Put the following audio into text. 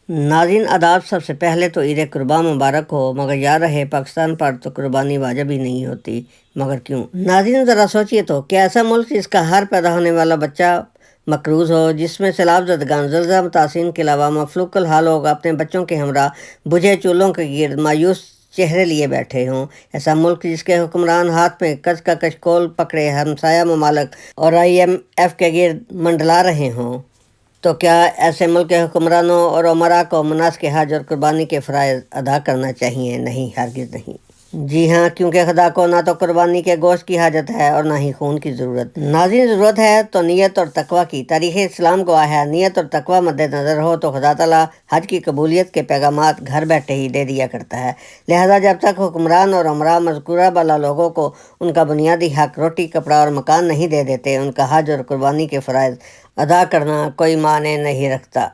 नाज़रीन आदाब। सबसे पहले तो ईद कुर्बान मुबारक हो। मगर याद रहे पाकिस्तान पर तो कुर्बानी वाजिब ही नहीं होती। मगर क्यों नाज़रीन, ज़रा सोचिए तो, क्या ऐसा मुल्क जिसका हर पैदा होने वाला बच्चा मकरूज़ हो, जिसमें सैलाब ज़दगान ज़लज़ला मुतासिरीन के अलावा मफलूकल हाल लोग अपने बच्चों के हमरा बुझे चूल्हों के गिर्द मायूस चेहरे लिए बैठे हों। ऐसा मुल्क जिसके हुक्मरान हाथ में कच का कशकोल पकड़े हमसाया ममालक और IMF के गिर्द मंडला रहे हों, तो क्या ऐसे मुल्क के हुक्मरानों और उमरा को मुनास के हज और कुर्बानी के फ़राइज़ अदा करना चाहिए? नहीं, हरगिज़ नहीं। जी हाँ, क्योंकि खुदा को ना तो कुर्बानी के गोश्त की हाजत है और ना ही खून की ज़रूरत। नाज़रीन, ज़रूरत है तो नीयत और तकवा की। तारीख़ इस्लाम गवाह है, नीयत और तकवा मद्देनज़र हो तो खुदा ताला हज की कबूलियत के पैगामात घर बैठे ही दे दिया करता है। लिहाजा जब तक हुक्मरान और उमरा मज़कूरा वाला लोगों को उनका बुनियादी हक रोटी, कपड़ा और मकान नहीं दे देते, उनका हज और कुर्बानी के फ़राइज़ अदा करना कोई माने नहीं रखता।